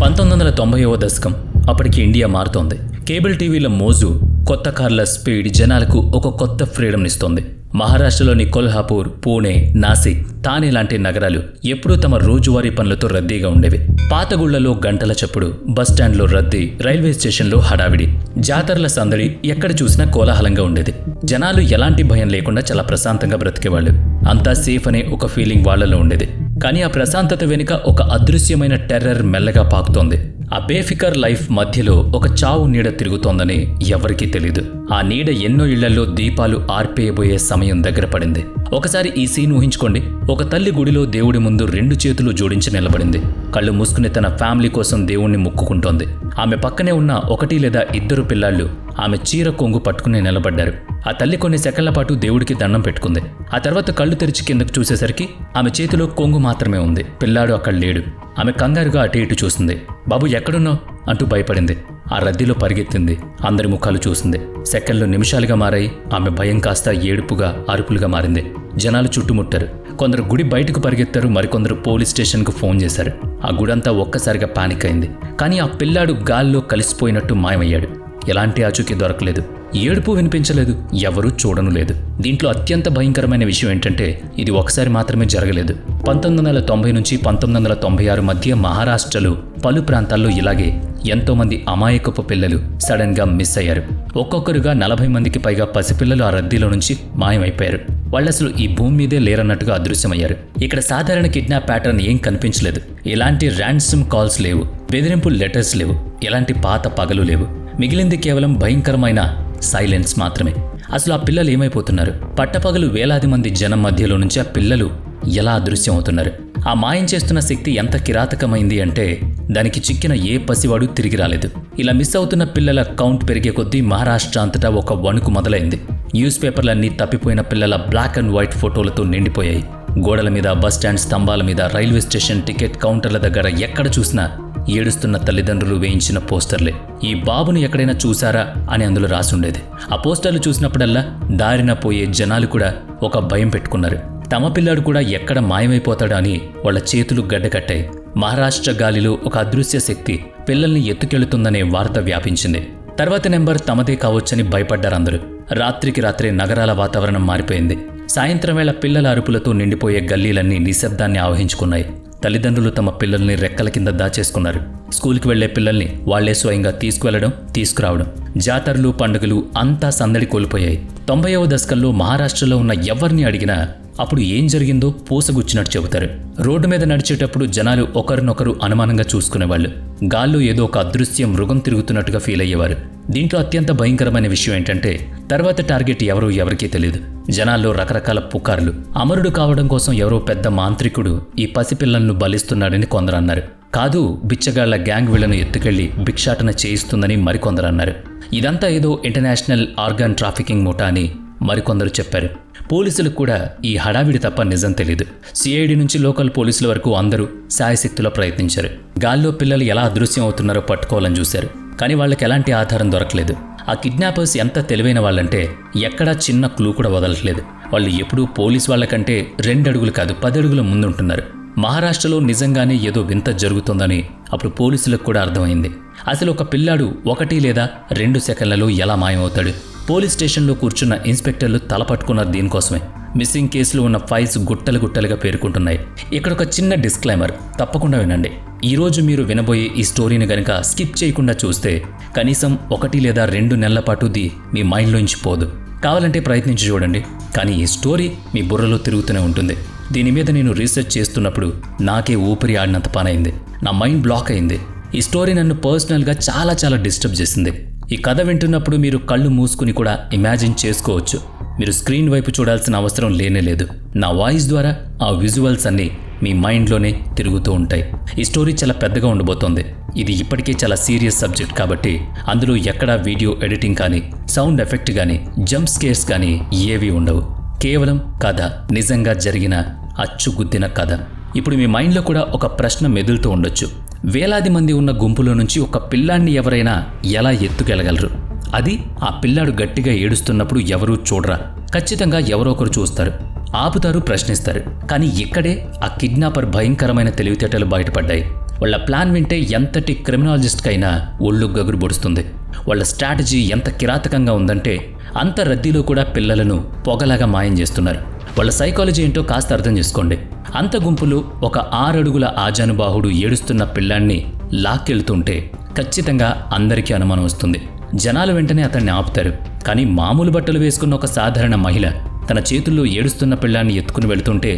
1990వ దశకం. అప్పటికి ఇండియా మారుతోంది. కేబుల్ టీవీల మోజు, కొత్త కార్ల స్పీడ్ జనాలకు ఒక కొత్త ఫ్రీడమ్నిస్తోంది. మహారాష్ట్రలోని కొల్హాపూర్, పూణే, నాసిక్, థానే లాంటి నగరాలు ఎప్పుడూ తమ రోజువారీ పనులతో రద్దీగా ఉండేవి. పాతగుళ్లలో గంటల చప్పుడు, బస్టాండ్లో రద్దీ, రైల్వే స్టేషన్లో హడావిడి, జాతరల సందడి ఎక్కడ చూసినా కోలాహలంగా ఉండేది. జనాలు ఎలాంటి భయం లేకుండా చాలా ప్రశాంతంగా బ్రతికేవాళ్ళు. అంతా సేఫ్ అనే ఒక ఫీలింగ్ వాళ్లలో ఉండేది. కానీ ఆ ప్రశాంతత వెనుక ఒక అదృశ్యమైన టెర్రర్ మెల్లగా పాకుతోంది. ఆ బేఫికర్ లైఫ్ మధ్యలో ఒక చావు నీడ తిరుగుతోందని ఎవరికీ తెలీదు. ఆ నీడ ఎన్నో ఇళ్లలో దీపాలు ఆర్పేయబోయే సమయం దగ్గర పడింది. ఒకసారి ఈ సీన్ ఊహించుకోండి. ఒక తల్లి గుడిలో దేవుడి ముందు 2 చేతులు జోడించి నిలబడింది. కళ్ళు మూసుకుని తన ఫ్యామిలీ కోసం దేవుణ్ణి మొక్కుకుంటోంది. ఆమె పక్కనే ఉన్న 1 లేదా 2 పిల్లాళ్ళు ఆమె చీర కొంగు పట్టుకుని నిలబడ్డారు. ఆ తల్లి కొన్ని సెకన్ల పాటు దేవుడికి దండం పెట్టుకుంది. ఆ తర్వాత కళ్ళు తెరిచి కిందకు చూసేసరికి ఆమె చేతిలో కొంగు మాత్రమే ఉంది. పిల్లాడు అక్కడ లేడు. ఆమె కంగారుగా అటు ఇటు చూసింది. బాబు ఎక్కడున్నావు అంటూ భయపడింది. ఆ రద్దీలో పరిగెత్తింది. అందరి ముఖాలు చూసింది. సెకన్లు నిమిషాలుగా మారాయి. ఆమె భయం కాస్త ఏడుపుగా, అరుపులుగా మారింది. జనాలు చుట్టుముట్టారు. కొందరు గుడి బయటకు పరిగెత్తారు. మరికొందరు పోలీస్ స్టేషన్కు ఫోన్ చేశారు. ఆ గుడంతా ఒక్కసారిగా పానిక్ అయింది. కానీ ఆ పిల్లాడు గాల్లో కలిసిపోయినట్టు మాయమయ్యాడు. ఎలాంటి ఆచూకీ దొరకలేదు. ఏడుపు వినిపించలేదు. ఎవరూ చూడను లేదు. దీంట్లో అత్యంత భయంకరమైన విషయం ఏంటంటే ఇది ఒకసారి మాత్రమే జరగలేదు. 1990 నుంచి 1996 మధ్య మహారాష్ట్రలో పలు ప్రాంతాల్లో ఇలాగే ఎంతోమంది అమాయకపు పిల్లలు సడన్ గా మిస్ అయ్యారు. ఒక్కొక్కరుగా 40 మందికి పైగా పసిపిల్లలు ఆ రద్దీలో నుంచి మాయమైపోయారు. వాళ్ళసలు ఈ భూమి మీదే లేరన్నట్టుగా అదృశ్యమయ్యారు. ఇక్కడ సాధారణ కిడ్నాప్ ప్యాటర్న్ ఏం కనిపించలేదు. ఎలాంటి ర్యాన్సమ్ కాల్స్ లేవు. బెదిరింపు లెటర్స్ లేవు. ఎలాంటి పాత పగలు లేవు. మిగిలింది కేవలం భయంకరమైన సైలెన్స్ మాత్రమే. అసలు ఆ పిల్లలు ఏమైపోతున్నారు? పట్టపగలు వేలాది మంది జనం మధ్యలో నుంచి ఆ పిల్లలు ఎలా అదృశ్యం అవుతున్నారు? ఆ మాయం చేస్తున్న శక్తి ఎంత కిరాతకమైంది అంటే దానికి చిక్కిన ఏ పసివాడు తిరిగి రాలేదు. ఇలా మిస్ అవుతున్న పిల్లల కౌంట్ పెరిగే కొద్దీ మహారాష్ట్ర అంతటా ఒక వణుకు మొదలైంది. న్యూస్ పేపర్లన్నీ తప్పిపోయిన పిల్లల బ్లాక్ అండ్ వైట్ ఫోటోలతో నిండిపోయాయి. గోడల మీద, బస్టాండ్ స్తంభాల మీద, రైల్వే స్టేషన్ టికెట్ కౌంటర్ల దగ్గర ఎక్కడ చూసినా ఏడుస్తున్న తల్లిదండ్రులు వేయించిన పోస్టర్లే. ఈ బాబును ఎక్కడైనా చూసారా అని అందులో రాసుండేది. ఆ పోస్టర్లు చూసినప్పుడల్లా దారిన పోయే జనాలు కూడా ఒక భయం పెట్టుకున్నారు. తమ పిల్లాడు కూడా ఎక్కడ మాయమైపోతాడా అని వాళ్ళ చేతులు గడ్డకట్టాయి. మహారాష్ట్ర గాలిలో ఒక అదృశ్య శక్తి పిల్లల్ని ఎత్తుకెళ్తుందనే వార్త వ్యాపించింది. తర్వాతి నెంబర్ తమదే కావచ్చని భయపడ్డారందరూ. రాత్రికి రాత్రే నగరాల వాతావరణం మారిపోయింది. సాయంత్రం వేళ పిల్లల అరుపులతో నిండిపోయే గల్లీలన్నీ నిశ్శబ్దాన్ని ఆవహించుకున్నాయి. తల్లిదండ్రులు తమ పిల్లల్ని రెక్కల కింద దాచేసుకున్నారు. స్కూల్కి వెళ్లే పిల్లల్ని వాళ్లే స్వయంగా తీసుకువెళ్లడం, తీసుకురావడం. జాతరలు, పండుగలు అంతా సందడి కోల్పోయాయి. 90వ దశకంలో మహారాష్ట్రలో ఉన్న ఎవరిని అడిగినా అప్పుడు ఏం జరిగిందో పూసగుచ్చినట్టు చెబుతారు. రోడ్డు మీద నడిచేటప్పుడు జనాలు ఒకరినొకరు అనుమానంగా చూసుకునేవాళ్ళు. గాల్లో ఏదో ఒక అదృశ్య మృగం తిరుగుతున్నట్టుగా ఫీల్ అయ్యేవారు. దీంట్లో అత్యంత భయంకరమైన విషయం ఏంటంటే తర్వాత టార్గెట్ ఎవరికీ తెలియదు. జనాల్లో రకరకాల పుకార్లు. అమరుడు కావడం కోసం ఎవరో పెద్ద మాంత్రికుడు ఈ పసిపిల్లలను బలిస్తున్నాడని కొందరు అన్నారు. కాదు, బిచ్చగాళ్ల గ్యాంగ్ వీళ్లను ఎత్తుకెళ్లి భిక్షాటన చేయిస్తుందని మరికొందరు అన్నారు. ఇదంతా ఏదో ఇంటర్నేషనల్ ఆర్గాన్ ట్రాఫికింగ్ ముఠా అని మరికొందరు చెప్పారు. పోలీసులకు కూడా ఈ హడావిడి తప్ప నిజం తెలీదు. సిఐడి నుంచి లోకల్ పోలీసుల వరకు అందరూ శాయశక్తిలో ప్రయత్నించారు. గాల్లో పిల్లలు ఎలా అదృశ్యం అవుతున్నారో పట్టుకోవాలని చూశారు. కానీ వాళ్ళకి ఎలాంటి ఆధారం దొరకలేదు. ఆ కిడ్నాపర్స్ ఎంత తెలివైన వాళ్ళంటే ఎక్కడా చిన్న క్లూ కూడా వదలట్లేదు. వాళ్ళు ఎప్పుడూ పోలీస్ వాళ్ళకంటే 2 అడుగులు కాదు 10 అడుగుల ముందుంటున్నారు. మహారాష్ట్రలో నిజంగానే ఏదో వింత జరుగుతుందని అప్పుడు పోలీసులకు కూడా అర్థమైంది. అసలు ఒక పిల్లాడు 1 లేదా 2 సెకన్లలో ఎలా మాయమవుతాడు? పోలీస్ స్టేషన్లో కూర్చున్న ఇన్స్పెక్టర్లు తలపట్టుకున్నారు దీనికోసమే. మిస్సింగ్ కేసులో ఉన్న ఫైల్స్ గుట్టలుగా పేరుకుంటున్నాయి. ఇక్కడ ఒక చిన్న డిస్క్లైమర్ తప్పకుండా వినండి. ఈరోజు మీరు వినబోయే ఈ స్టోరీని గనక స్కిప్ చేయకుండా చూస్తే కనీసం 1 లేదా 2 నెలల పాటు మీ మైండ్లోంచి పోదు. కావాలంటే ప్రయత్నించి చూడండి. కానీ ఈ స్టోరీ మీ బుర్రలో తిరుగుతూనే ఉంటుంది. దీని మీద నేను రీసెర్చ్ చేస్తున్నప్పుడు నాకే ఊపిరి ఆడినంత పనైంది. నా మైండ్ బ్లాక్ అయింది. ఈ స్టోరీ నన్ను పర్సనల్గా చాలా డిస్టర్బ్ చేసింది. ఈ కథ వింటున్నప్పుడు మీరు కళ్ళు మూసుకుని కూడా ఇమాజిన్ చేసుకోవచ్చు. మీరు స్క్రీన్ వైపు చూడాల్సిన అవసరం లేనేలేదు. నా వాయిస్ ద్వారా ఆ విజువల్స్ అన్నీ మీ మైండ్లోనే తిరుగుతూ ఉంటాయి. ఈ స్టోరీ చాలా పెద్దగా ఉండబోతోంది. ఇది ఇప్పటికే చాలా సీరియస్ సబ్జెక్ట్ కాబట్టి అందులో ఎక్కడా వీడియో ఎడిటింగ్ కానీ, సౌండ్ ఎఫెక్ట్ కానీ, జంప్ స్కేర్స్ కానీ ఏవీ ఉండవు. కేవలం కథ, నిజంగా జరిగిన అచ్చుగుద్దిన కథ. ఇప్పుడు మీ మైండ్లో కూడా ఒక ప్రశ్న మెదులుతూ ఉండొచ్చు. వేలాది మంది ఉన్న గుంపులో నుంచి ఒక పిల్లాన్ని ఎవరైనా ఎలా ఎత్తుకెళ్లగలరు? అది ఆ పిల్లాడు గట్టిగా ఏడుస్తున్నప్పుడు ఎవరూ చూడరా? ఖచ్చితంగా ఎవరో ఒకరు చూస్తారు. ఆపుతారు, ప్రశ్నిస్తారు. కానీ ఇక్కడే ఆ కిడ్నాపర్ భయంకరమైన తెలివితేటలు బయటపడ్డాయి. వాళ్ళ ప్లాన్ వింటే ఎంతటి క్రిమినాలజిస్ట్కైనా ఒళ్ళు గగురు పొడుస్తుంది. వాళ్ళ స్ట్రాటజీ ఎంత కిరాతకంగా ఉందంటే అంత రద్దీలో కూడా పిల్లలను పొగలాగా మాయం చేస్తున్నారు. వాళ్ళ సైకాలజీ ఏంటో కాస్త అర్థం చేసుకోండి. అంత గుంపులో ఒక 6 అడుగుల ఆజానుబాహుడు ఏడుస్తున్న పిల్లాన్ని లాక్కెళ్తుంటే ఖచ్చితంగా అందరికీ అనుమానం వస్తుంది. జనాలు వెంటనే అతన్ని ఆపుతారు. కానీ మామూలు బట్టలు వేసుకున్న ఒక సాధారణ మహిళ తన చేతుల్లో ఏడుస్తున్న పిల్లాన్ని ఎత్తుకుని వెళుతుంటే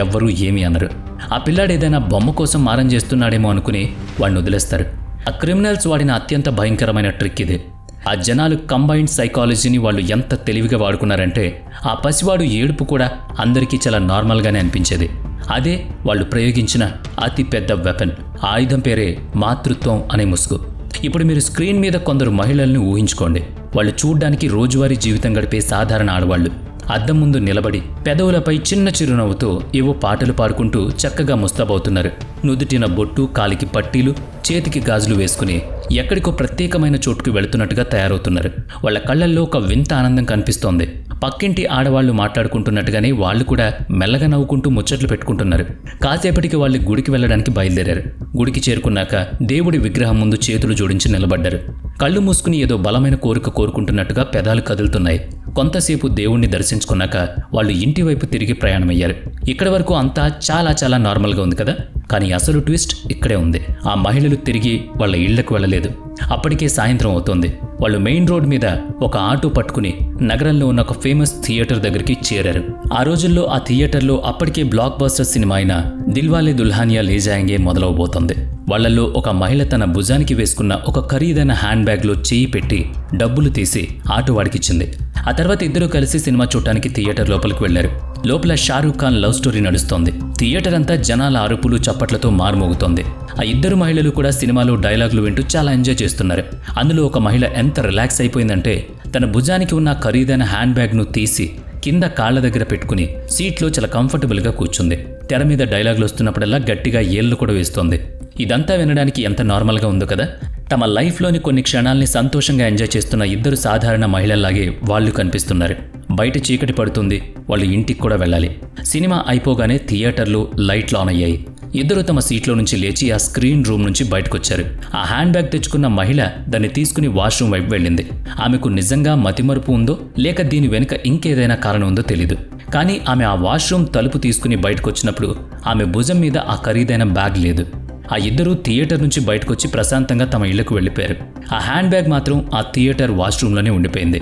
ఎవ్వరూ ఏమీ అనరు. ఆ పిల్లాడు ఏదైనా బొమ్మ కోసం మారం చేస్తున్నాడేమో అనుకుని వాడిని వదిలేస్తారు. ఆ క్రిమినల్స్ వాడిన అత్యంత భయంకరమైన ట్రిక్ ఇదే. ఆ జనాలు కంబైన్డ్ సైకాలజీని వాళ్ళు ఎంత తెలివిగా వాడుకున్నారంటే ఆ పసివాడు ఏడుపు కూడా అందరికీ చాలా నార్మల్గానే అనిపించేది. అదే వాళ్ళు ప్రయోగించిన అతి పెద్ద వెపన్. ఆ ఆయుధం పేరే మాతృత్వం అనే ముసుగు. ఇప్పుడు మీరు స్క్రీన్ మీద కొందరు మహిళల్ని ఊహించుకోండి. వాళ్ళు చూడ్డానికి రోజువారీ జీవితం గడిపే సాధారణ ఆడవాళ్లు. అద్దం ముందు నిలబడి పెదవులపై చిన్న చిరునవ్వుతో ఏవో పాటలు పాడుకుంటూ చక్కగా ముస్తాబవుతున్నారు. నుదుటిన బొట్టు, కాలికి పట్టీలు, చేతికి గాజులు వేసుకుని ఎక్కడికో ప్రత్యేకమైన చోటుకు వెళుతున్నట్టుగా తయారవుతున్నారు. వాళ్ళ కళ్ళల్లో ఒక వింత ఆనందం కనిపిస్తోంది. పక్కింటి ఆడవాళ్లు మాట్లాడుకుంటున్నట్టుగానే వాళ్ళు కూడా మెల్లగా నవ్వుకుంటూ ముచ్చట్లు పెట్టుకుంటున్నారు. కాసేపటికి వాళ్ళు గుడికి వెళ్ళడానికి బయలుదేరారు. గుడికి చేరుకున్నాక దేవుడి విగ్రహం ముందు చేతులు జోడించి నిలబడ్డారు. కళ్ళు మూసుకుని ఏదో బలమైన కోరిక కోరుకుంటున్నట్టుగా పెదాలు కదులుతున్నాయి. కొంతసేపు దేవుణ్ణి దర్శించుకున్నాక వాళ్ళు ఇంటి వైపు తిరిగి ప్రయాణమయ్యారు. ఇక్కడి వరకు అంతా చాలా చాలా నార్మల్గా ఉంది కదా. కానీ అసలు ట్విస్ట్ ఇక్కడే ఉంది. ఆ మహిళలు తిరిగి వాళ్ళ ఇళ్లకు వెళ్ళలేదు. అప్పటికే సాయంత్రం అవుతోంది. వాళ్ళు మెయిన్ రోడ్ మీద ఒక ఆటో పట్టుకుని నగరంలో ఉన్న ఒక ఫేమస్ థియేటర్ దగ్గరికి చేరారు. ఆ రోజుల్లో ఆ థియేటర్లో అప్పటికే బ్లాక్ బస్టర్ సినిమా అయిన దిల్వాలే దుల్హానియా లే జాయేంగే మొదలవబోతోంది. వాళ్లలో ఒక మహిళ తన భుజానికి వేసుకున్న ఒక ఖరీదైన హ్యాండ్ బ్యాగ్లో చేయి పెట్టి డబ్బులు తీసి ఆటో వాడికిచ్చింది. ఆ తర్వాత ఇద్దరూ కలిసి సినిమా చూడటానికి థియేటర్ లోపలికి వెళ్లారు. లోపల షారూఖ్ ఖాన్ లవ్ స్టోరీ నడుస్తోంది. థియేటర్ అంతా జనాల అరుపులు చప్పట్లతో మారుమోగుతోంది. ఆ ఇద్దరు మహిళలు కూడా సినిమాలో డైలాగులు వింటూ చాలా ఎంజాయ్ చేస్తున్నారు. అందులో ఒక మహిళ ఎంత రిలాక్స్ అయిపోయిందంటే తన భుజానికి ఉన్న ఖరీదైన హ్యాండ్ బ్యాగ్ను తీసి కింద కాళ్ల దగ్గర పెట్టుకుని సీట్లో చాలా కంఫర్టబుల్గా కూర్చుంది. తెర మీద డైలాగులు వస్తున్నప్పుడల్లా గట్టిగా ఏళ్లు కూడా వేస్తోంది. ఇదంతా వినడానికి ఎంత నార్మల్గా ఉందో కదా. తమ లైఫ్లోని కొన్ని క్షణాల్ని సంతోషంగా ఎంజాయ్ చేస్తున్న ఇద్దరు సాధారణ మహిళల్లాగే వాళ్ళు కనిపిస్తున్నారు. బయట చీకటి పడుతుంది. వాళ్ళు ఇంటికి కూడా వెళ్ళాలి. సినిమా అయిపోగానే థియేటర్లో లైట్లు ఆన్ అయ్యాయి. ఇద్దరు తమ సీట్లో నుంచి లేచి ఆ స్క్రీన్ రూమ్ నుంచి బయటకొచ్చారు. ఆ హ్యాండ్ బ్యాగ్ తెచ్చుకున్న మహిళ దాన్ని తీసుకుని వాష్రూమ్ వైపు వెళ్ళింది. ఆమెకు నిజంగా మతిమరుపు ఉందో లేక దీని వెనుక ఇంకేదైనా కారణం ఉందో తెలీదు. కానీ ఆమె ఆ వాష్రూమ్ తలుపు తీసుకుని బయటకొచ్చినప్పుడు ఆమె భుజం మీద ఆ ఖరీదైన బ్యాగ్ లేదు. ఆ ఇద్దరూ థియేటర్ నుంచి బయటకొచ్చి ప్రశాంతంగా తమ ఇళ్లకు వెళ్ళిపోయారు. ఆ హ్యాండ్ బ్యాగ్ మాత్రం ఆ థియేటర్ వాష్రూమ్లోనే ఉండిపోయింది.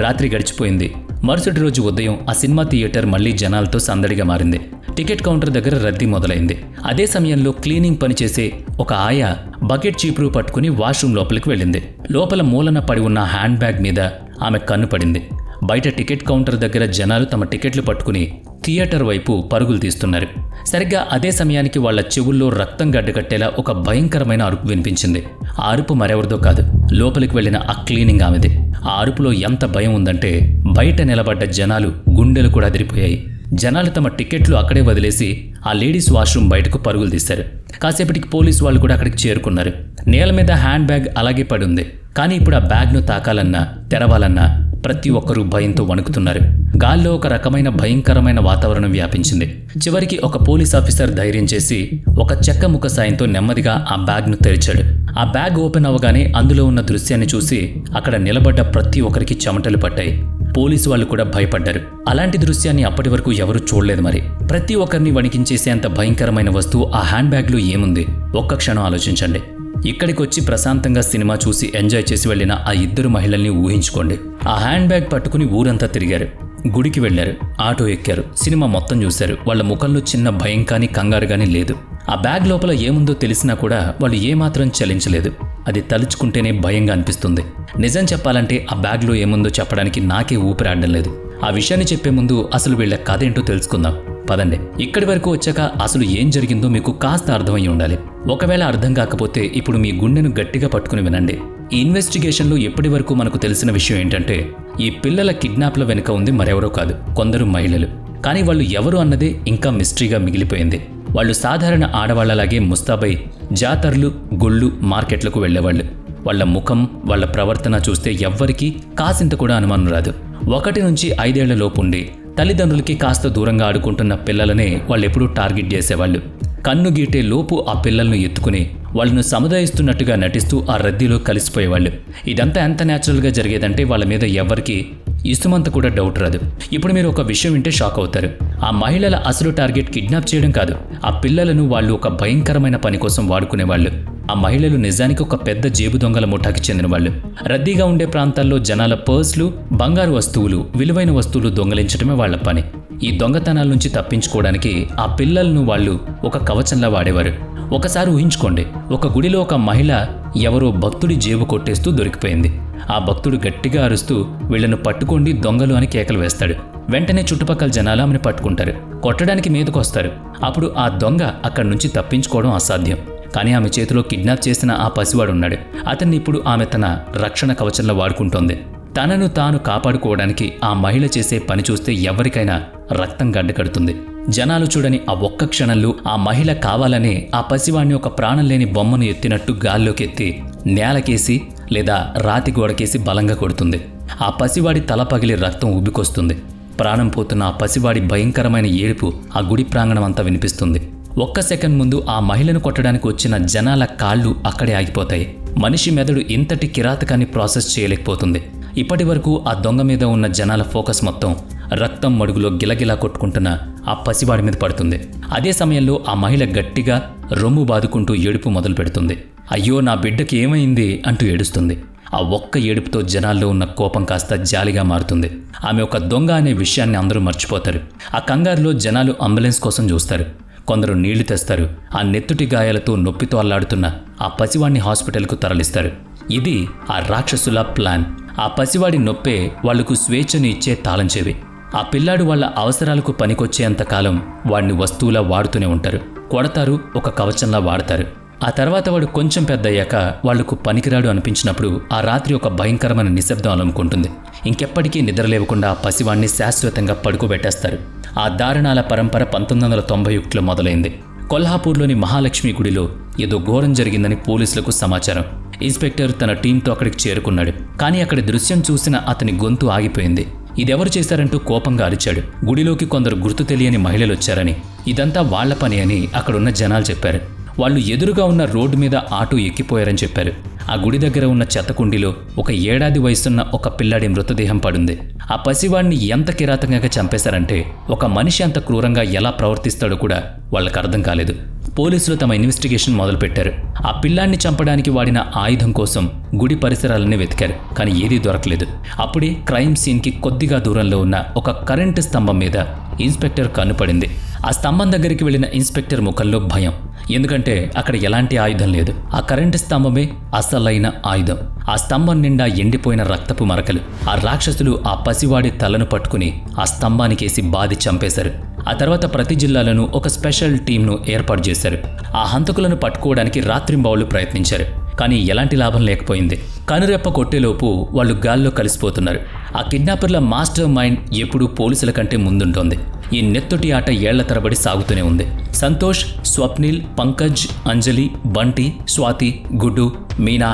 రాత్రి గడిచిపోయింది. మరుసటి రోజు ఉదయం ఆ సినిమా థియేటర్ మళ్లీ జనాలతో సందడిగా మారింది. టికెట్ కౌంటర్ దగ్గర రద్దీ మొదలైంది. అదే సమయంలో క్లీనింగ్ పనిచేసే ఒక ఆయా బకెట్ చీపురు పట్టుకుని వాష్రూమ్ లోపలికి వెళ్ళింది. లోపల మూలన పడి ఉన్న హ్యాండ్ బ్యాగ్ మీద ఆమె కన్ను పడింది. బయట టికెట్ కౌంటర్ దగ్గర జనాలు తమ టికెట్లు పట్టుకుని థియేటర్ వైపు పరుగులు తీస్తున్నారు. సరిగ్గా అదే సమయానికి వాళ్ల చెవుల్లో రక్తం గడ్డకట్టేలా ఒక భయంకరమైన అరుపు వినిపించింది. ఆ అరుపు మరెవరిదో కాదు, లోపలికి వెళ్లిన ఆ క్లీనింగ్ ఆమెది. ఆ అరుపులో ఎంత భయం ఉందంటే బయట నిలబడ్డ జనాలు గుండెలు కూడా అదిరిపోయాయి. జనాలు తమ టికెట్లు అక్కడే వదిలేసి ఆ లేడీస్ వాష్రూమ్ బయటకు పరుగులు తీశారు. కాసేపటికి పోలీసు వాళ్ళు కూడా అక్కడికి చేరుకున్నారు. నేల మీద హ్యాండ్ బ్యాగ్ అలాగే పడి ఉంది. కానీ ఇప్పుడు ఆ బ్యాగ్ను తాకాలన్నా తెరవాలన్నా ప్రతి ఒక్కరూ భయంతో వణుకుతున్నారు. గాల్లో ఒక రకమైన భయంకరమైన వాతావరణం వ్యాపించింది. చివరికి ఒక పోలీస్ ఆఫీసర్ ధైర్యం చేసి ఒక చెక్క ముక్క సాయంతో నెమ్మదిగా ఆ బ్యాగ్ను తెరిచాడు. ఆ బ్యాగ్ ఓపెన్ అవ్వగానే అందులో ఉన్న దృశ్యాన్ని చూసి అక్కడ నిలబడ్డ ప్రతి ఒక్కరికి చెమటలు పట్టాయి. పోలీసు వాళ్ళు కూడా భయపడ్డారు. అలాంటి దృశ్యాన్ని అప్పటి వరకు ఎవరూ చూడలేదు. మరి ప్రతి ఒక్కరిని వణికించేసేంత భయంకరమైన వస్తువు ఆ హ్యాండ్ బ్యాగ్లో ఏముంది? ఒక్క క్షణం ఆలోచించండి. ఇక్కడికి వచ్చి ప్రశాంతంగా సినిమా చూసి ఎంజాయ్ చేసి వెళ్లిన ఆ ఇద్దరు మహిళల్ని ఊహించుకోండి. ఆ హ్యాండ్ బ్యాగ్ పట్టుకుని ఊరంతా తిరిగారు. గుడికి వెళ్లారు. ఆటో ఎక్కారు. సినిమా మొత్తం చూశారు. వాళ్ళ ముఖంలో చిన్న భయం కానీ కంగారు కానీ లేదు. ఆ బ్యాగ్ లోపల ఏముందో తెలిసినా కూడా వాళ్ళు ఏమాత్రం చలించలేదు. అది తలుచుకుంటేనే భయంగా అనిపిస్తుంది. నిజం చెప్పాలంటే ఆ బ్యాగ్లో ఏముందో చెప్పడానికి నాకే ఊపిరాడడం లేదు. ఆ విషయాన్ని చెప్పే ముందు అసలు వీళ్ళ కథ ఏంటో తెలుసుకుందాం పదండి. ఇక్కడి వరకు వచ్చాక అసలు ఏం జరిగిందో మీకు కాస్త అర్థమై ఉండాలి. ఒకవేళ అర్థం కాకపోతే ఇప్పుడు మీ గుండెను గట్టిగా పట్టుకుని వినండి. ఈ ఇన్వెస్టిగేషన్లో ఎప్పటి వరకు మనకు తెలిసిన విషయం ఏంటంటే ఈ పిల్లల కిడ్నాప్ల వెనుక ఉంది మరెవరో కాదు, కొందరు మహిళలు. కానీ వాళ్ళు ఎవరు అన్నదే ఇంకా మిస్టరీగా మిగిలిపోయింది. వాళ్ళు సాధారణ ఆడవాళ్లలాగే ముస్తాబై జాతరలు, గుళ్ళు, మార్కెట్లకు వెళ్లేవాళ్ళు. వాళ్ళ ముఖం, వాళ్ళ ప్రవర్తన చూస్తే ఎవ్వరికీ కాసింత కూడా అనుమానం రాదు. 1 నుంచి 5 ఏళ్ల లోపుండి తల్లిదండ్రులకి కాస్త దూరంగా ఆడుకుంటున్న పిల్లలనే వాళ్ళెప్పుడూ టార్గెట్ చేసేవాళ్ళు. కన్ను గీటే లోపు ఆ పిల్లలను ఎత్తుకుని వాళ్ళను సముదాయిస్తున్నట్టుగా నటిస్తూ ఆ రద్దీలో కలిసిపోయేవాళ్ళు. ఇదంతా ఎంత న్యాచురల్గా జరిగేదంటే వాళ్ళ మీద ఎవరికి ఇసుమంత కూడా డౌట్ రాదు. ఇప్పుడు మీరు ఒక విషయం వింటే షాక్ అవుతారు. ఆ మహిళల అసలు టార్గెట్ కిడ్నాప్ చేయడం కాదు, ఆ పిల్లలను వాళ్ళు ఒక భయంకరమైన పని కోసం వాడుకునేవాళ్ళు. ఆ మహిళలు నిజానికి ఒక పెద్ద జేబు దొంగల ముఠాకి చెందిన వాళ్ళు. రద్దీగా ఉండే ప్రాంతాల్లో జనాల పర్సులు, బంగారు వస్తువులు, విలువైన వస్తువులు దొంగలించడమే వాళ్ల పని. ఈ దొంగతనాల నుంచి తప్పించుకోవడానికి ఆ పిల్లలను వాళ్ళు ఒక కవచంలా వాడేవారు. ఒకసారి ఊహించుకోండి, ఒక గుడిలో ఒక మహిళ ఎవరో భక్తుడి జేబు కొట్టేస్తూ దొరికిపోయింది. ఆ భక్తుడు గట్టిగా అరుస్తూ వీళ్లను పట్టుకోండి దొంగలు అని కేకలు వేస్తాడు. వెంటనే చుట్టుపక్కల జనాలు ఆమెను పట్టుకుంటారు, కొట్టడానికి మీదకొస్తారు. అప్పుడు ఆ దొంగ అక్కడి నుంచి తప్పించుకోవడం అసాధ్యం. కానీ ఆమె చేతిలో కిడ్నాప్ చేసిన ఆ పసివాడు ఉన్నాడు. అతన్ని ఇప్పుడు ఆమె తన రక్షణ కవచంలో వాడుకుంటోంది. తనను తాను కాపాడుకోవడానికి ఆ మహిళ చేసే పని చూస్తే ఎవరికైనా రక్తం గడ్డకడుతుంది. జనాలు చూడని ఆ ఒక్క క్షణంలో ఆ మహిళ కావాలనే ఆ పసివాడిని ఒక ప్రాణం లేని బొమ్మను ఎత్తినట్టు గాల్లోకి ఎత్తి నేలకేసి లేదా రాతి గోడకేసి బలంగా కొడుతుంది. ఆ పసివాడి తల పగిలి రక్తం ఉబ్బికొస్తుంది. ప్రాణం పోతున్న ఆ పసివాడి భయంకరమైన ఏడుపు ఆ గుడి ప్రాంగణం అంతా వినిపిస్తుంది. ఒక్క సెకండ్ ముందు ఆ మహిళను కొట్టడానికి వచ్చిన జనాల కాళ్ళు అక్కడే ఆగిపోతాయి. మనిషి మెదడు ఇంతటి కిరాతకాన్ని ప్రాసెస్ చేయలేకపోతుంది. ఇప్పటి వరకు ఆ దొంగ మీద ఉన్న జనాల ఫోకస్ మొత్తం రక్తం మడుగులో గిలగిలా కొట్టుకుంటున్న ఆ పసివాడి మీద పడుతుంది. అదే సమయంలో ఆ మహిళ గట్టిగా రొమ్ము బాదుకుంటూ ఏడుపు మొదలు పెడుతుంది. అయ్యో నా బిడ్డకి ఏమైంది అంటూ ఏడుస్తుంది. ఆ ఒక్క ఏడుపుతో జనాల్లో ఉన్న కోపం కాస్త జాలిగా మారుతుంది. ఆమె ఒక దొంగ అనే విషయాన్ని అందరూ మర్చిపోతారు. ఆ కంగారులో జనాలు అంబులెన్స్ కోసం చూస్తారు. కొందరు నీళ్లు తెస్తారు. ఆ నెత్తుటి గాయాలతో నొప్పితో అల్లాడుతున్న ఆ పసివాడిని హాస్పిటల్కు తరలిస్తారు. ఇది ఆ రాక్షసుల ప్లాన్. ఆ పసివాడి నొప్పే వాళ్లకు స్వేచ్ఛను ఇచ్చే తాళం చెవి. ఆ పిల్లాడు వాళ్ళ అవసరాలకు పనికొచ్చేంతకాలం వాడిని వస్తువులా వాడుతూనే ఉంటారు. కొడతారు, ఒక కవచంలా వాడతారు. ఆ తర్వాత వాడు కొంచెం పెద్దయ్యాక వాళ్లకు పనికిరాడు అనిపించినప్పుడు ఆ రాత్రి ఒక భయంకరమైన నిశ్శబ్దం అలుముకుంటుంది. ఇంకెప్పటికీ నిద్రలేవకుండా ఆ పసివాణ్ణి శాశ్వతంగా పడుకోబెట్టేస్తారు. ఆ దారుణాల పరంపర 1991లో మొదలైంది. కొల్హాపూర్లోని మహాలక్ష్మి గుడిలో ఏదో ఘోరం జరిగిందని పోలీసులకు సమాచారం. ఇన్స్పెక్టర్ తన టీంతో అక్కడికి చేరుకున్నాడు. కానీ అక్కడి దృశ్యం చూసిన అతని గొంతు ఆగిపోయింది. ఇదెవరు చేశారంటూ కోపంగా అరిచాడు. గుడిలోకి కొందరు గుర్తు తెలియని మహిళలు వచ్చారని, ఇదంతా వాళ్ల పని అని అక్కడున్న జనాలు చెప్పారు. వాళ్ళు ఎదురుగా ఉన్న రోడ్డు మీద ఆటో ఎక్కిపోయారని చెప్పారు. ఆ గుడి దగ్గర ఉన్న చెత్తకుండిలో ఒక 7 ఏళ్ల వయసున్న ఒక పిల్లాడి మృతదేహం పడుంది. ఆ పసివాడిని ఎంత కిరాతకంగా చంపేశారంటే ఒక మనిషి అంత క్రూరంగా ఎలా ప్రవర్తిస్తాడో కూడా వాళ్ళకు అర్థం కాలేదు. పోలీసులు తమ ఇన్వెస్టిగేషన్ మొదలుపెట్టారు. ఆ పిల్లాన్ని చంపడానికి వాడిన ఆయుధం కోసం గుడి పరిసరాలన్నీ వెతికారు. కానీ ఏదీ దొరకలేదు. అప్పుడే క్రైమ్ సీన్కి కొద్దిగా దూరంలో ఉన్న ఒక కరెంటు స్తంభం మీద ఇన్స్పెక్టర్ కన్నుపడింది. ఆ స్తంభం దగ్గరికి వెళ్లిన ఇన్స్పెక్టర్ ముఖంలో భయం. ఎందుకంటే అక్కడ ఎలాంటి ఆయుధం లేదు. ఆ కరెంటు స్తంభమే అసలైన ఆయుధం. ఆ స్తంభం నిండా ఎండిపోయిన రక్తపు మరకలు. ఆ రాక్షసులు ఆ పసివాడి తలను పట్టుకుని ఆ స్తంభానికేసి బాది చంపేశారు. ఆ తర్వాత ప్రతి జిల్లాలోనూ ఒక స్పెషల్ టీంను ఏర్పాటు చేశారు. ఆ హంతకులను పట్టుకోవడానికి రాత్రింబవళ్లు ప్రయత్నించారు. కానీ ఎలాంటి లాభం లేకపోయింది. కనురెప్ప కొట్టేలోపు వాళ్ళు గాల్లో కలిసిపోతున్నారు. ఆ కిడ్నాపర్ల మాస్టర్ మైండ్ ఎప్పుడూ పోలీసుల కంటే ముందుంటోంది. ఈ నెత్తొటి ఆట ఏళ్ల తరబడి సాగుతూనే ఉంది. సంతోష్, స్వప్నిల్, పంకజ్, అంజలి, బంటి, స్వాతి, గుడ్డు, మీనా,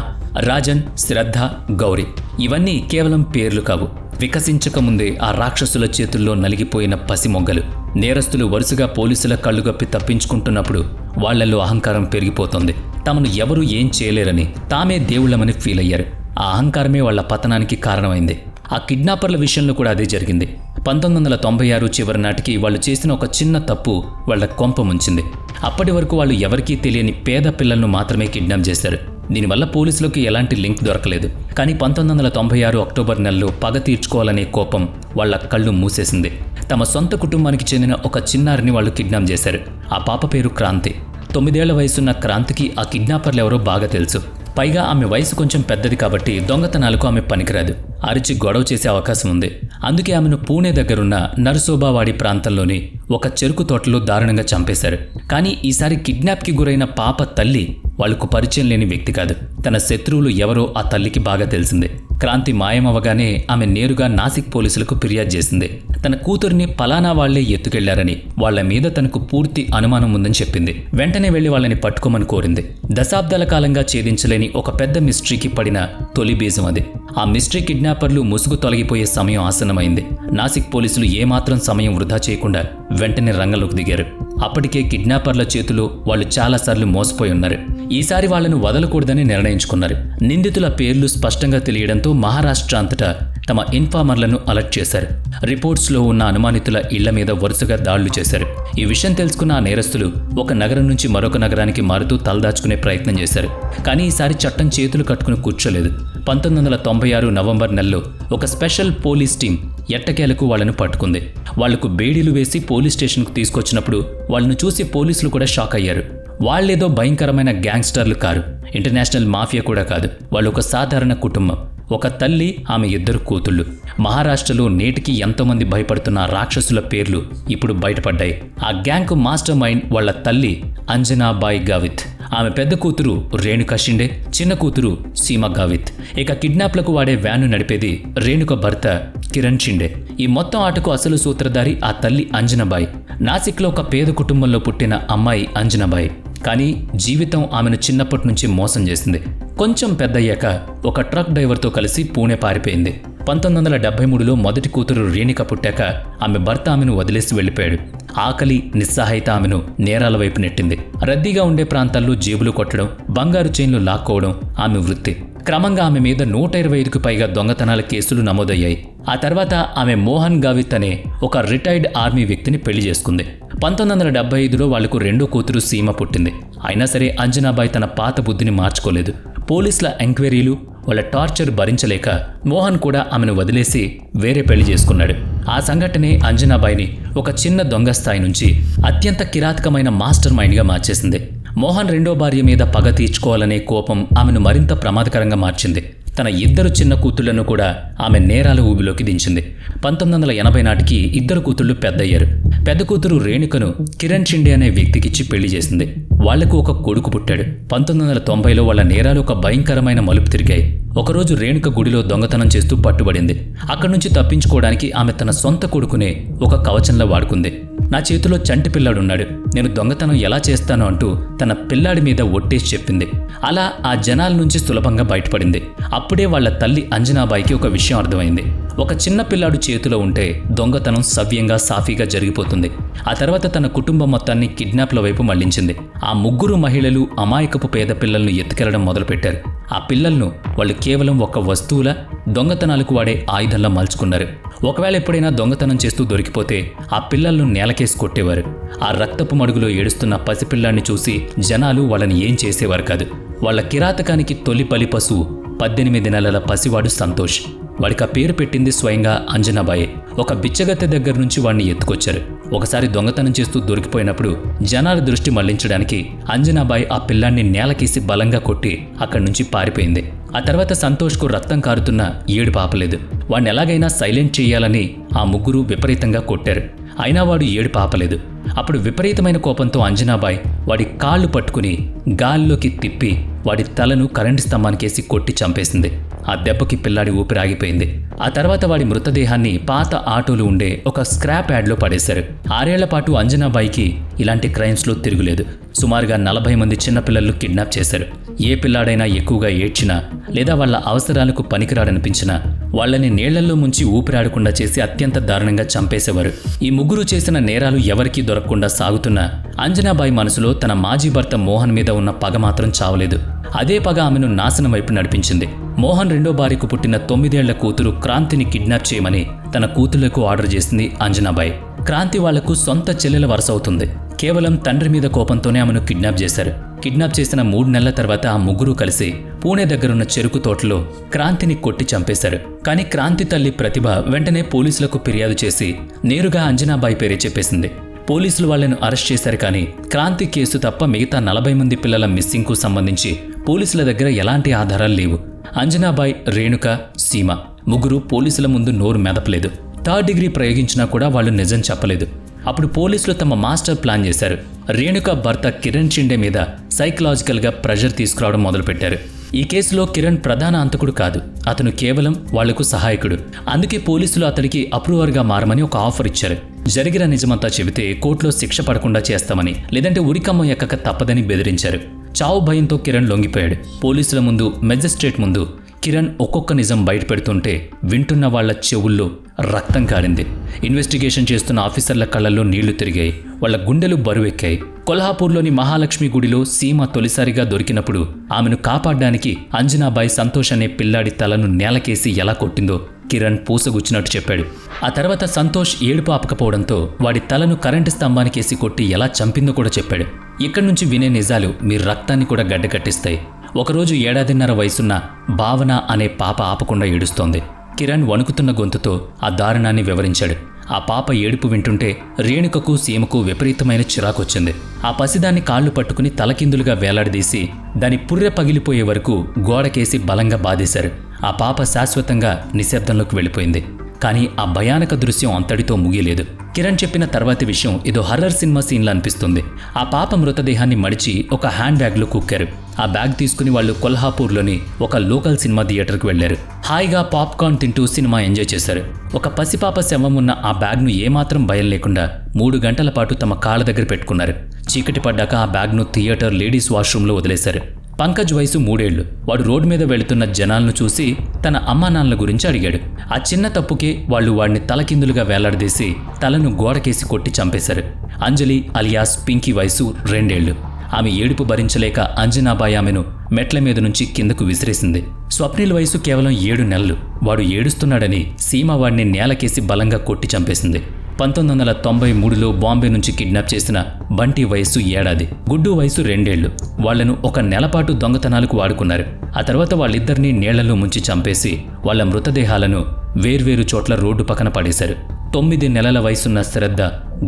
రాజన్, శ్రద్ధ, గౌరీ ఇవన్నీ కేవలం పేర్లు కావు. వికసించకముందే ఆ రాక్షసుల చేతుల్లో నలిగిపోయిన పసిమొగ్గలు. నేరస్తులు వరుసగా పోలీసుల కళ్ళుగప్పి తప్పించుకుంటున్నప్పుడు వాళ్లలో అహంకారం పెరిగిపోతుంది. తమను ఎవరూ ఏం చేయలేరని, తామే దేవుళ్లమని ఫీల్ అయ్యారు. ఆ అహంకారమే వాళ్ల పతనానికి కారణమైంది. ఆ కిడ్నాపర్ల విషయంలో కూడా అదే జరిగింది. 1996 చివరి నాటికి వాళ్ళు చేసిన ఒక చిన్న తప్పు వాళ్ల కొంప ముంచింది. అప్పటి వరకు వాళ్ళు ఎవరికీ తెలియని పేద పిల్లలను మాత్రమే కిడ్నాప్ చేశారు. దీనివల్ల పోలీసులకు ఎలాంటి లింక్ దొరకలేదు. కానీ 1996 అక్టోబర్ నెలలో పగ తీర్చుకోవాలనే కోపం వాళ్ల కళ్ళు మూసేసింది. తమ సొంత కుటుంబానికి చెందిన ఒక చిన్నారిని వాళ్ళు కిడ్నాప్ చేశారు. ఆ పాప పేరు క్రాంతి. 9 ఏళ్ల వయసున్న క్రాంతికి ఆ కిడ్నాపర్లు ఎవరో బాగా తెలుసు. పైగా ఆమె వయసు కొంచెం పెద్దది కాబట్టి దొంగతనాలకు ఆమె పనికిరాదు. అరిచి గొడవ చేసే అవకాశం ఉంది. అందుకే ఆమెను పూణే దగ్గరున్న నర్సోబావాడి ప్రాంతంలోని ఒక చెరుకు తోటలో దారుణంగా చంపేశారు. కానీ ఈసారి కిడ్నాప్కి గురైన పాప తల్లి వాళ్లకు పరిచయం లేని వ్యక్తి కాదు. తన శత్రువులు ఎవరో ఆ తల్లికి బాగా తెలిసింది. క్రాంతి మాయమవగానే ఆమె నేరుగా నాసిక్ పోలీసులకు ఫిర్యాదు చేసింది. తన కూతురిని పలానా వాళ్లే ఎత్తుకెళ్లారని, వాళ్ల మీద తనకు పూర్తి అనుమానం ఉందని చెప్పింది. వెంటనే వెళ్లి వాళ్ళని పట్టుకోమని కోరింది. దశాబ్దాల కాలంగా ఛేదించలేని ఒక పెద్ద మిస్టరీకి పడిన తొలి బీజం అది. ఆ మిస్టరీ కిడ్నాపర్లు ముసుగు తొలగిపోయే సమయం ఆసన్నమైంది. నాసిక్ పోలీసులు ఏమాత్రం సమయం వృధా చేయకుండా వెంటనే రంగంలోకి దిగారు. అప్పటికే కిడ్నాపర్ల చేతిలో వాళ్ళు చాలాసార్లు మోసపోయి ఉన్నారు. ఈసారి వాళ్లను వదలకూడదని నిర్ణయించుకున్నారు. నిందితుల పేర్లు స్పష్టంగా తెలియడంతో మహారాష్ట్ర అంతటా తమ ఇన్ఫార్మర్లను అలర్ట్ చేశారు. రిపోర్ట్స్లో ఉన్న అనుమానితుల ఇళ్ల మీద వరుసగా దాడులు చేశారు. ఈ విషయం తెలుసుకున్న ఆ నేరస్తులు ఒక నగరం నుంచి మరొక నగరానికి మారుతూ తలదాచుకునే ప్రయత్నం చేశారు. కానీ ఈసారి చట్టం చేతులు కట్టుకుని కూర్చోలేదు. 1996 నవంబర్ నెలలో ఒక స్పెషల్ పోలీస్ టీం ఎట్టకేలకు వాళ్లను పట్టుకుంది. వాళ్లకు బేడీలు వేసి పోలీస్ స్టేషన్కు తీసుకొచ్చినప్పుడు వాళ్ళను చూసి పోలీసులు కూడా షాక్ అయ్యారు. వాళ్ళేదో భయంకరమైన గ్యాంగ్స్టర్లు కారు, ఇంటర్నేషనల్ మాఫియా కూడా కాదు. వాళ్ళు ఒక సాధారణ కుటుంబం. ఒక తల్లి, ఆమె 2 కూతుళ్ళు. మహారాష్ట్రలో నేటికి ఎంతోమంది భయపడుతున్న రాక్షసుల పేర్లు ఇప్పుడు బయటపడ్డాయి. ఆ గ్యాంగ్ మాస్టర్ మైండ్ వాళ్ళ తల్లి అంజనాబాయి గావిత్, ఆమె పెద్ద కూతురు రేణుకా షిండే, చిన్న కూతురు సీమా గావిత్. ఇక కిడ్నాప్లకు వాడే వ్యాను నడిపేది రేణుక భర్త కిరణ్ షిండే. ఈ మొత్తం ఆటకు అసలు సూత్రధారి ఆ తల్లి అంజనాబాయి. నాసిక్లో ఒక పేద కుటుంబంలో పుట్టిన అమ్మాయి అంజనాబాయి. కానీ జీవితం ఆమెను చిన్నప్పటి నుంచి మోసం చేసింది. కొంచెం పెద్దయ్యాక ఒక ట్రక్ డ్రైవర్తో కలిసి పూణే పారిపోయింది. 1973లో మొదటి కూతురు రేణుక పుట్టాక ఆమె భర్త ఆమెను వదిలేసి వెళ్ళిపోయాడు. ఆకలి, నిస్సహాయత ఆమెను నేరాల వైపు నెట్టింది. రద్దీగా ఉండే ప్రాంతాల్లో జేబులు కొట్టడం, బంగారు చైన్లు లాక్కోవడం ఆమె వృత్తి. క్రమంగా ఆమె మీద 125కు పైగా దొంగతనాల కేసులు నమోదయ్యాయి. ఆ తర్వాత ఆమె మోహన్ గావిత్ అనే ఒక రిటైర్డ్ ఆర్మీ వ్యక్తిని పెళ్లి చేసుకుంది. 1975లో వాళ్లకు 2వ కూతురు సీమ పుట్టింది. అయినా సరే అంజనాబాయి తన పాత బుద్ధిని మార్చుకోలేదు. పోలీసుల ఎంక్వైరీలు, వాళ్ళ టార్చర్ భరించలేక మోహన్ కూడా ఆమెను వదిలేసి వేరే పెళ్లి చేసుకున్నాడు. ఆ సంఘటనే అంజనాబాయిని ఒక చిన్న దొంగ స్థాయి నుంచి అత్యంత కిరాతకమైన మాస్టర్ మైండ్గా మార్చేసింది. మోహన్ 2వ భార్య మీద పగ తీర్చుకోవాలనే కోపం ఆమెను మరింత ప్రమాదకరంగా మార్చింది. తన 2 చిన్న కూతుళ్లను కూడా ఆమె నేరాల ఊబిలోకి దించింది. 1980 నాటికి 2 కూతుళ్లు పెద్దయ్యారు. పెద్ద కూతురు రేణుకను కిరణ్ షిండే అనే వ్యక్తికిచ్చి పెళ్లి చేసింది. వాళ్లకు ఒక కొడుకు పుట్టాడు. 1990లో వాళ్ళ నేరాలు ఒక భయంకరమైన మలుపు తిరిగాయి. ఒకరోజు రేణుక గుడిలో దొంగతనం చేస్తూ పట్టుబడింది. అక్కడి నుంచి తప్పించుకోవడానికి ఆమె తన సొంత కొడుకునే ఒక కవచంలా వాడుకుంది. నా చేతిలో చంటి పిల్లాడున్నాడు, నేను దొంగతనం ఎలా చేస్తాను అంటూ తన పిల్లాడి మీద ఒట్టేసి చెప్పింది. అలా ఆ జనాల నుంచి సులభంగా బయటపడింది. అప్పుడే వాళ్ళ తల్లి అంజనాబాయికి ఒక విషయం అర్థమైంది. ఒక చిన్న పిల్లాడు చేతిలో ఉంటే దొంగతనం సవ్యంగా సాఫీగా జరిగిపోతుంది. ఆ తర్వాత తన కుటుంబం మొత్తాన్ని కిడ్నాప్ల వైపు మళ్లించింది. ఆ 3 మహిళలు అమాయకపు పేద పిల్లలను ఎత్తుకెళ్లడం మొదలుపెట్టారు. ఆ పిల్లలను వాళ్ళు కేవలం ఒక వస్తువుల, దొంగతనాలకు వాడే ఆయుధంలా మలుచుకున్నారు. ఒకవేళ ఎప్పుడైనా దొంగతనం చేస్తూ దొరికిపోతే ఆ పిల్లలను నేలకేసి కొట్టేవారు. ఆ రక్తపు మడుగులో ఏడుస్తున్న పసిపిల్లాన్ని చూసి జనాలు వాళ్ళని ఏం చేసేవారు కాదు. వాళ్ళ కిరాతకానికి తొలి బలి పశువు 18 నెలల పసివాడు సంతోష్. వాడికి ఆ పేరు పెట్టింది స్వయంగా అంజనాబాయే. ఒక బిచ్చగత్తె దగ్గర నుంచి వాడిని ఎత్తుకొచ్చారు. ఒకసారి దొంగతనం చేస్తూ దొరికిపోయినప్పుడు జనాల దృష్టి మళ్లించడానికి అంజనాబాయి ఆ పిల్లాన్ని నేలకేసి బలంగా కొట్టి అక్కడి నుంచి పారిపోయింది. ఆ తర్వాత సంతోష్కు రక్తం కారుతున్న ఏడుపు ఆపలేదు. వాడిని ఎలాగైనా సైలెంట్ చేయాలని ఆ 3 విపరీతంగా కొట్టారు. అయినా వాడు ఏడుపు ఆపలేదు. అప్పుడు విపరీతమైన కోపంతో అంజనాబాయి వాడి కాళ్ళు పట్టుకుని గాల్లోకి తిప్పి వాడి తలను కరెంటు స్తంభానికేసి కొట్టి చంపేసింది. ఆ దెబ్బకి పిల్లాడి ఊపిరి ఆగిపోయింది. ఆ తర్వాత వాడి మృతదేహాన్ని పాత ఆటోలు ఉండే ఒక స్క్రాప్ యార్డ్లో పడేశారు. 6 ఏళ్ల పాటు అంజనాబాయికి ఇలాంటి క్రైమ్స్లో తిరుగులేదు. సుమారుగా 40 మంది చిన్నపిల్లలు కిడ్నాప్ చేశారు. ఏ పిల్లాడైనా ఎక్కువగా ఏడ్చినా లేదా వాళ్ళ అవసరాలకు పనికిరాడనిపించినా వాళ్ళని నీళ్లలో ముంచి ఊపిరాడకుండా చేసి అత్యంత దారుణంగా చంపేసేవారు. ఈ 3 చేసిన నేరాలు ఎవరికీ దొరకకుండా సాగుతున్న అంజనాబాయి మనసులో తన మాజీ భర్త మోహన్ మీద ఉన్న పగ మాత్రం చావలేదు. అదే పగ ఆమెను నాశనం వైపు నడిపించింది. మోహన్ 2వ భార్యకు పుట్టిన 9 ఏళ్ల కూతురు క్రాంతిని కిడ్నాప్ చేయమని తన కూతుళ్లకు ఆర్డర్ చేసింది అంజనాబాయి. క్రాంతి వాళ్లకు సొంత చెల్లెల వరుస అవుతుంది. కేవలం తండ్రి మీద కోపంతోనే ఆమెను కిడ్నాప్ చేశారు. కిడ్నాప్ చేసిన 3 నెలల తర్వాత ఆ 3 కలిసి పూణే దగ్గరున్న చెరుకు తోటలో క్రాంతిని కొట్టి చంపేశారు. కానీ క్రాంతి తల్లి ప్రతిభ వెంటనే పోలీసులకు ఫిర్యాదు చేసి నేరుగా అంజనాబాయి పేరే చెప్పేసింది. పోలీసులు వాళ్లను అరెస్ట్ చేశారు. కానీ క్రాంతి కేసు తప్ప మిగతా 40 మంది పిల్లల మిస్సింగ్కు సంబంధించి పోలీసుల దగ్గర ఎలాంటి ఆధారాలు లేవు. అంజనాబాయి, రేణుక, సీమ 3 పోలీసుల ముందు నోరు మెదపలేదు. 3rd డిగ్రీ ప్రయోగించినా కూడా వాళ్ళు నిజం చెప్పలేదు. అప్పుడు పోలీసులు తమ మాస్టర్ ప్లాన్ చేశారు. రేణుక భర్త కిరణ్ షిండే మీద సైకలాజికల్గా ప్రెషర్ తీసుకురావడం మొదలుపెట్టారు. ఈ కేసులో కిరణ్ ప్రధాన అంతకుడు కాదు, అతను కేవలం వాళ్లకు సహాయకుడు. అందుకే పోలీసులు అతడికి అప్రూవర్గా మారమని ఒక ఆఫర్ ఇచ్చారు. జరిగిన నిజమంతా చెబితే కోర్టులో శిక్ష పడకుండా చేస్తామని, లేదంటే ఉరికమ్మ ఎక్కక తప్పదని బెదిరించారు. చావు భయంతో కిరణ్ లొంగిపోయాడు. పోలీసుల ముందు, మెజిస్ట్రేట్ ముందు కిరణ్ ఒక్కొక్క నిజం బయటపెడుతుంటే వింటున్న వాళ్ల చెవుల్లో రక్తం కారింది. ఇన్వెస్టిగేషన్ చేస్తున్న ఆఫీసర్ల కళ్ళల్లో నీళ్లు తిరిగాయి. వాళ్ళ గుండెలు బరువెక్కాయి. కొల్హాపూర్లోని మహాలక్ష్మి గుడిలో సీమ తొలిసారిగా దొరికినప్పుడు ఆమెను కాపాడడానికి అంజనాబాయి సంతోష్ అనే పిల్లాడి తలను నేలకేసి ఎలా కొట్టిందో కిరణ్ పూసగుచ్చినట్టు చెప్పాడు. ఆ తర్వాత సంతోష్ ఏడుపు ఆపకపోవడంతో వాడి తలను కరెంటు స్తంభానికేసి కొట్టి ఎలా చంపిందో కూడా చెప్పాడు. ఇక్కడి నుంచి వినే నిజాలు మీ రక్తాన్ని కూడా గడ్డకట్టిస్తాయి. ఒకరోజు 7.5 వయసున్న భావన అనే పాప ఆపకుండా ఏడుస్తోంది. కిరణ్ వణుకుతున్న గొంతుతో ఆ దారుణాన్ని వివరించాడు. ఆ పాప ఏడుపు వింటుంటే రేణుకకు సీమకు విపరీతమైన చిరాకొచ్చింది. ఆ పసిదాన్ని కాళ్లు పట్టుకుని తలకిందులుగా వేలాడదీసి దాని పుర్రె పగిలిపోయే వరకు గోడకేసి బలంగా బాధేశారు. ఆ పాప శాశ్వతంగా నిశ్శబ్దంలోకి వెళ్ళిపోయింది. కానీ ఆ భయానక దృశ్యం అంతటితో ముగియలేదు. కిరణ్ చెప్పిన తర్వాతి విషయం ఏదో హర్రర్ సినిమా సీన్లా అనిపిస్తుంది. ఆ పాప మృతదేహాన్ని మడిచి ఒక హ్యాండ్ బ్యాగ్లో కుక్కారు. ఆ బ్యాగ్ తీసుకుని వాళ్ళు కొల్హాపూర్లోని ఒక లోకల్ సినిమా థియేటర్కి వెళ్లారు. హాయిగా పాప్కార్న్ తింటూ సినిమా ఎంజాయ్ చేశారు. ఒక పసిపాప శవం ఉన్న ఆ బ్యాగ్ను ఏమాత్రం భయం లేకుండా 3 గంటల పాటు తమ కాళ్ళ దగ్గర పెట్టుకున్నారు. చీకటి పడ్డాక ఆ బ్యాగ్ను థియేటర్ లేడీస్ వాష్రూమ్లో వదిలేశారు. పంకజ్ వయసు 3 ఏళ్లు. వాడు రోడ్డు మీద వెళుతున్న జనాలను చూసి తన అమ్మా నాన్నల గురించి అడిగాడు. ఆ చిన్న తప్పుకే వాళ్ళు వాడిని తలకిందులుగా వేలాడదీసి తలను గోడకేసి కొట్టి చంపేశారు. అంజలి అలియాస్ పింకీ వయసు 2 ఏళ్లు. ఆమె ఏడుపు భరించలేక అంజనాబాయి ఆమెను మెట్ల మీద నుంచి కిందకు విసిరేసింది. స్వప్నిల్ వయసు కేవలం 7 నెలలు. వాడు ఏడుస్తున్నాడని సీమ వాడిని నేలకేసి బలంగా కొట్టి చంపేసింది. 1993లో బాంబే నుంచి కిడ్నాప్ చేసిన బంటి వయస్సు 1 ఏడాది. గుడ్డు వయసు 2 ఏళ్లు. వాళ్లను 1 నెలపాటు దొంగతనాలకు వాడుకున్నారు. ఆ తర్వాత వాళ్ళిద్దరినీ నీళ్లలో ముంచి చంపేసి వాళ్ల మృతదేహాలను వేర్వేరు చోట్ల రోడ్డు పక్కన పడేశారు. 9 నెలల వయసున్న శ్రద్ధ,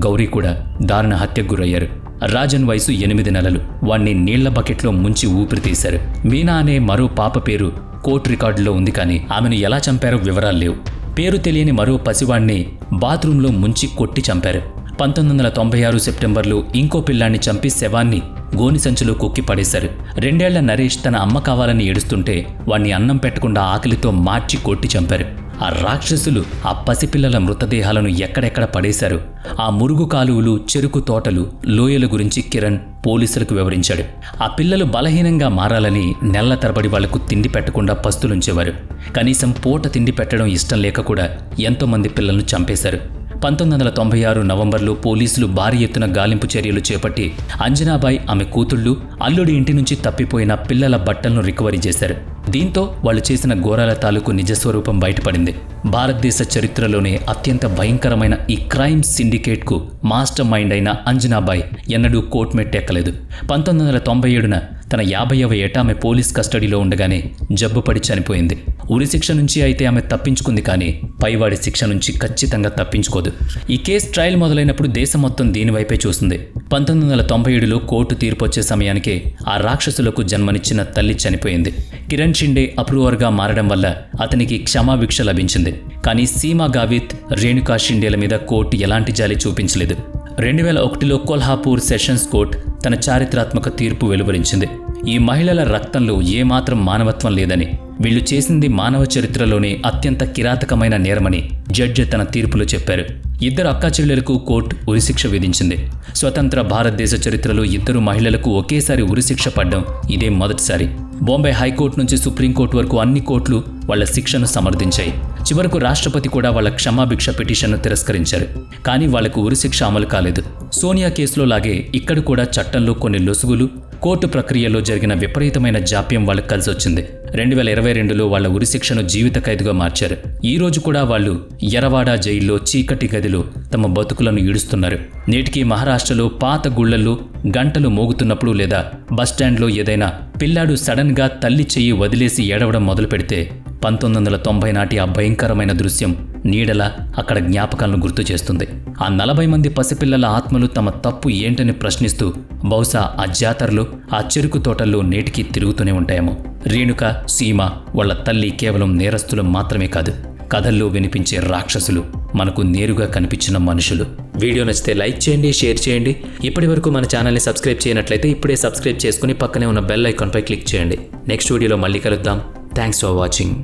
గౌరీ కూడా దారుణ హత్యకు గురయ్యారు. రాజన్ వయసు 8 నెలలు. వాణ్ణి నీళ్ల బకెట్లో ముంచి ఊపిరి తీశారు. మీనా అనే మరో పాప పేరు కోర్టు రికార్డులో ఉంది, కానీ ఆమెను ఎలా చంపారో వివరాలు లేవు. పేరు తెలియని మరో పసివాణ్ణి బాత్రూంలో ముంచి కొట్టి చంపారు. 1996 సెప్టెంబర్లో ఇంకో పిల్లాన్ని చంపి శవాన్ని గోని సంచిలో కుక్కి పడేశారు. 2 ఏళ్ల నరేష్ తన అమ్మ కావాలని ఏడుస్తుంటే వాణ్ణి అన్నం పెట్టకుండా ఆకలితో మార్చి కొట్టి చంపారు. ఆ రాక్షసులు ఆ పసిపిల్లల మృతదేహాలను ఎక్కడెక్కడ పడేశారు. ఆ మురుగు కాలువలు, చెరుకు తోటలు, లోయల గురించి కిరణ్ పోలీసులకు వివరించాడు. ఆ పిల్లలు బలహీనంగా మారాలని నెలల తరబడి వాళ్లకు తిండి పెట్టకుండా పస్తులుంచేవారు. కనీసం పూట తిండి పెట్టడం ఇష్టం లేక కూడా ఎంతోమంది పిల్లలను చంపేశారు. 1996 నవంబర్లో పోలీసులు భారీ ఎత్తున గాలింపు చర్యలు చేపట్టి అంజనాబాయి, ఆమె కూతుళ్లు, అల్లుడి ఇంటి నుంచి తప్పిపోయిన పిల్లల బట్టలను రికవరీ చేశారు. దీంతో వాళ్ళు చేసిన ఘోరాల తాలూకు నిజస్వరూపం బయటపడింది. భారతదేశ చరిత్రలోనే అత్యంత భయంకరమైన ఈ క్రైమ్ సిండికేట్కు మాస్టర్ మైండ్ అయిన అంజనాబాయి ఎన్నడూ కోర్టు మెట్టెక్కలేదు. 1997న తన 50వ ఏట ఆమె పోలీస్ కస్టడీలో ఉండగానే జబ్బుపడి చనిపోయింది. ఉరిశిక్ష నుంచి అయితే ఆమె తప్పించుకుంది, కానీ పైవాడి శిక్ష నుంచి ఖచ్చితంగా తప్పించుకోదు. ఈ కేసు ట్రయల్ మొదలైనప్పుడు దేశం మొత్తం దీనివైపే చూస్తుంది. 1997లో కోర్టు తీర్పు వచ్చే సమయానికే ఆ రాక్షసులకు జన్మనిచ్చిన తల్లి చనిపోయింది. కిరణ్ షిండే అప్రూవర్గా మారడం వల్ల అతనికి క్షమాభిక్ష లభించింది. కానీ సీమా గావిత్, రేణుకా షిండేల మీద కోర్టు ఎలాంటి జాలి చూపించలేదు. 2001లో కొల్హాపూర్ సెషన్స్ కోర్టు తన చారిత్రాత్మక తీర్పు వెలువరించింది. ఈ మహిళల రక్తంలో ఏమాత్రం మానవత్వం లేదని, వీళ్లు చేసింది మానవ చరిత్రలోనే అత్యంత కిరాతకమైన నేరమని జడ్జి తన తీర్పులో చెప్పారు. 2 అక్కాచెల్లెలకు కోర్టు ఉరిశిక్ష విధించింది. స్వతంత్ర భారతదేశ చరిత్రలో 2 మహిళలకు ఒకేసారి ఉరిశిక్ష పడ్డం ఇదే మొదటిసారి. బాంబే హైకోర్టు నుంచి సుప్రీంకోర్టు వరకు అన్ని కోర్టులు వాళ్ల శిక్షను సమర్థించాయి. చివరకు రాష్ట్రపతి కూడా వాళ్ల క్షమాభిక్ష పిటిషన్ను తిరస్కరించారు. కానీ వాళ్లకు ఉరిశిక్ష అమలు కాలేదు. సోనియా కేసులో లాగే ఇక్కడ కూడా చట్టంలో కొన్ని లొసుగులు, కోర్టు ప్రక్రియలో జరిగిన విపరీతమైన జాప్యం వాళ్లకు కలిసొచ్చింది. 2022లో వాళ్ల ఉరిశిక్షను జీవిత ఖైదుగా మార్చారు. ఈ రోజు కూడా వాళ్ళు యరవాడ జైల్లో చీకటి గదిలో తమ బతుకులను ఈడుస్తున్నారు. నేటికి మహారాష్ట్రలో పాత గుళ్లల్లో గంటలు మోగుతున్నప్పుడు లేదా బస్టాండ్లో ఏదైనా పిల్లాడు సడన్గా తల్లి చెయ్యి వదిలేసి ఏడవడం మొదలు పెడితే 1990 నాటి ఆ భయంకరమైన దృశ్యం నీడలా అక్కడ జ్ఞాపకాలను గుర్తు చేస్తుంది. ఆ 40 మంది పసిపిల్లల ఆత్మలు తమ తప్పు ఏంటని ప్రశ్నిస్తూ బహుశా ఆ జాతరలో, ఆ చెరుకు తోటల్లో నేటికి తిరుగుతూనే ఉంటాయేమో. రేణుక, సీమ, వాళ్ల తల్లి కేవలం నేరస్తులు మాత్రమే కాదు, కథల్లో వినిపించే రాక్షసులు, మనకు నేరుగా కనిపించిన మనుషులు. వీడియో నచ్చితే లైక్ చేయండి, షేర్ చేయండి. ఇప్పటి వరకు మన ఛానల్ని సబ్స్క్రైబ్ చేయనట్లయితే ఇప్పుడే సబ్స్క్రైబ్ చేసుకుని పక్కనే ఉన్న బెల్ ఐకాన్పై క్లిక్ చేయండి. నెక్స్ట్ వీడియోలో మళ్ళీ కలుద్దాం. Thanks for watching.